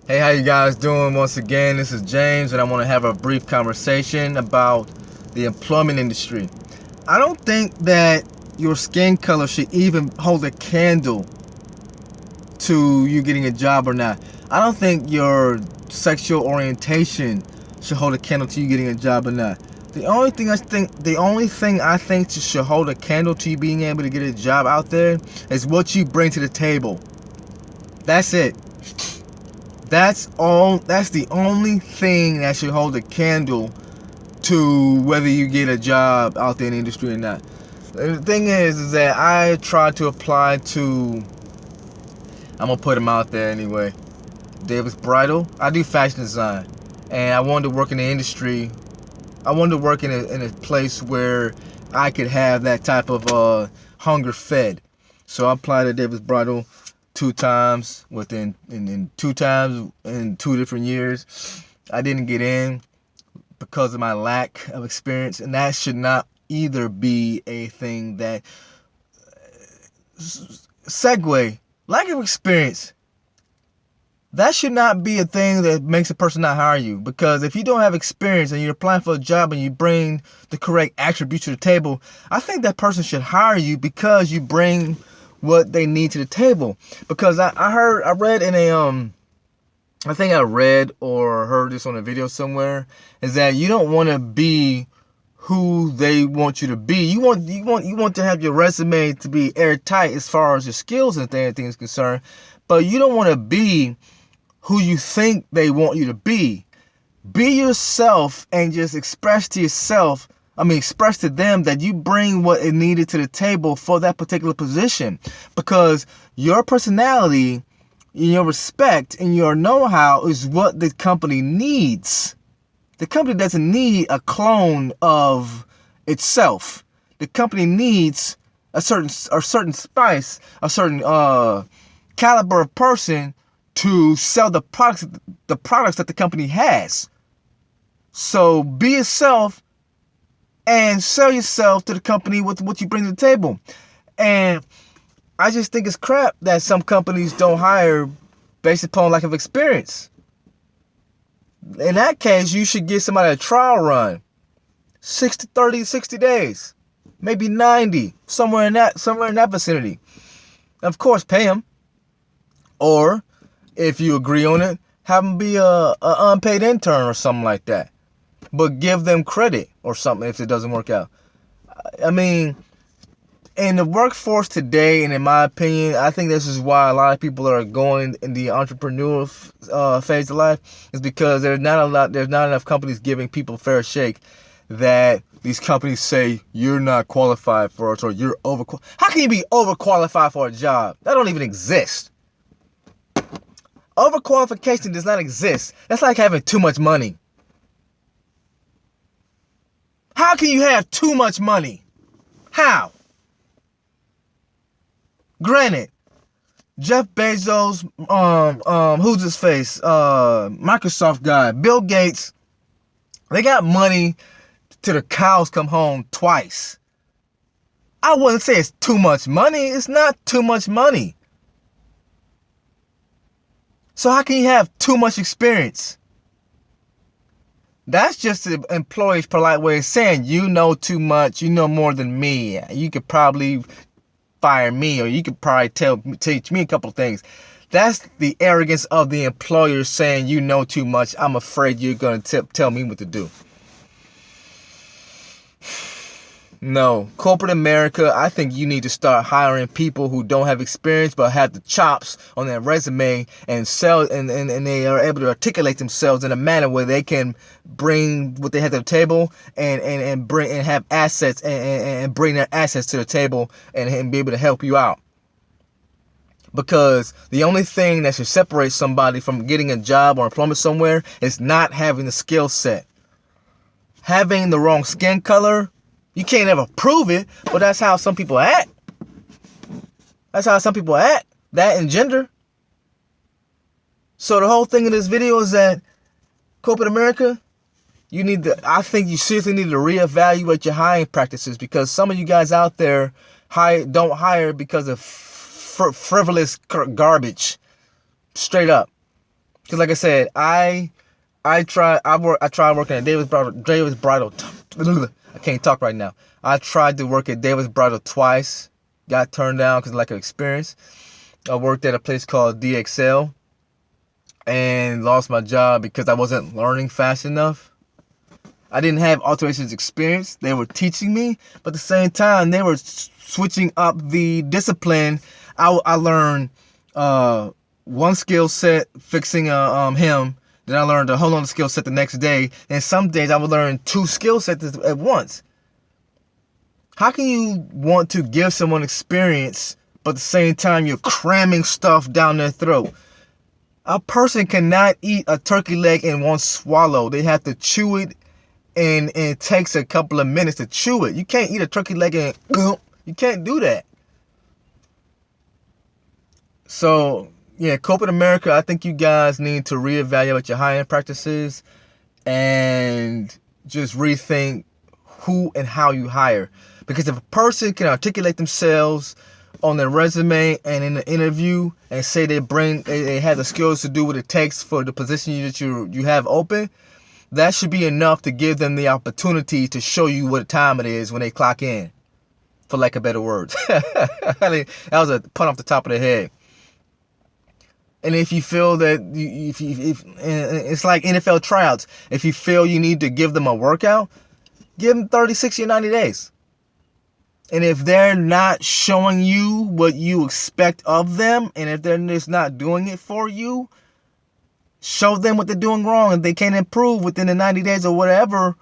Hey, how you guys doing? Once again, this is James, and I want to have a brief conversation about the employment industry. I don't think that your skin color should even hold a candle to you getting a job or not. I don't think your sexual orientation should hold a candle to you getting a job or not. The only thing I think should hold a candle to you being able to get a job out there is what you bring to the table. That's it. That's all. That's the only thing that should hold a candle to whether you get a job out there in the industry or not. The thing is that I tried to apply to. I'm gonna put them out there anyway. David's Bridal. I do fashion design, and I wanted to work in the industry. I wanted to work in a place where I could have that type of hunger fed. So I applied to David's Bridal 2 times in 2 times in 2 different years. I didn't get in because of my lack of experience, and that should not either be a thing that segue. Lack of experience, that should not be a thing that makes a person not hire you. Because if you don't have experience and you're applying for a job and you bring the correct attributes to the table, I think that person should hire you because you bring what they need to the table. Because I read in a I think I read or heard this on a video somewhere, is that you don't want to be who they want you to be. You want to have your resume to be airtight as far as your skills and things concerned, but you don't want to be who you think they want you to be. Be yourself and just express to them that you bring what is needed to the table for that particular position. Because your personality, your respect, and your know-how is what the company needs. The company doesn't need a clone of itself. The company needs a certain spice, a certain caliber of person to sell the products that the company has. So be yourself and sell yourself to the company with what you bring to the table. And I just think it's crap that some companies don't hire based upon lack of experience. In that case, you should give somebody a trial run. 60 days. Maybe 90. Somewhere in that vicinity. Of course, pay them. Or, if you agree on it, have them be a unpaid intern or something like that. But give them credit or something if it doesn't work out. I mean, in the workforce today, and in my opinion, I think this is why a lot of people are going in the entrepreneurial phase of life, is because there's not enough companies giving people a fair shake. That these companies say you're not qualified for it, or you're overqualified. How can you be overqualified for a job? That don't even exist. Overqualification does not exist. That's like having too much money. How can you have too much money? How? Granted, Jeff Bezos, who's his face? Microsoft guy, Bill Gates, they got money till the cows come home twice. I wouldn't say it's too much money. It's not too much money. So how can you have too much experience? That's just the employee's polite way of saying you know too much, you know more than me. You could probably fire me, or you could probably teach me a couple of things. That's the arrogance of the employer saying you know too much. I'm afraid you're going to tell me what to do. No, corporate America, I think you need to start hiring people who don't have experience but have the chops on their resume and sell, and they are able to articulate themselves in a manner where they can bring what they have to the table and bring and have assets and bring their assets to the table and be able to help you out. Because the only thing that should separate somebody from getting a job or employment somewhere is not having the skill set. Having the wrong skin color, you can't ever prove it, but that's how some people act. That's how some people act. That and gender. So the whole thing in this video is that corporate America, I think you seriously need to reevaluate your hiring practices, because some of you guys out there don't hire because of frivolous garbage. Straight up. Because like I said, I tried working at David's Bridal. I can't talk right now. I tried to work at David's Bridal twice. Got turned down because of lack of experience. I worked at a place called DXL and lost my job because I wasn't learning fast enough. I didn't have alterations experience. They were teaching me, but at the same time, they were switching up the discipline. I learned one skill set fixing him. Then I learned a whole other skill set the next day. And some days I would learn 2 skill sets at once. How can you want to give someone experience, but at the same time you're cramming stuff down their throat? A person cannot eat a turkey leg in one swallow. They have to chew it, and it takes a couple of minutes to chew it. You can't eat a turkey leg and you can't do that. So, yeah, corporate America, I think you guys need to reevaluate your hiring practices and just rethink who and how you hire. Because if a person can articulate themselves on their resume and in the interview and say they have the skills to do what it takes for the position that you have open, that should be enough to give them the opportunity to show you what time it is when they clock in, for lack of better words. That was a pun off the top of the head. And if you feel that, if it's like NFL tryouts, if you feel you need to give them a workout, give them 30, 60, or 90 days. And if they're not showing you what you expect of them, and if they're just not doing it for you, show them what they're doing wrong. If they can't improve within the 90 days or whatever,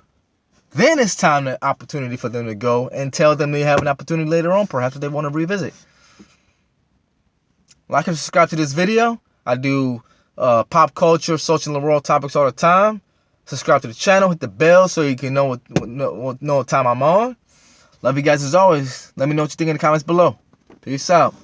then it's time, the opportunity for them to go, and tell them they have an opportunity later on, perhaps if they want to revisit. Like and subscribe to this video. I do pop culture, social, and world topics all the time. Subscribe to the channel, hit the bell so you can know what time I'm on. Love you guys as always. Let me know what you think in the comments below. Peace out.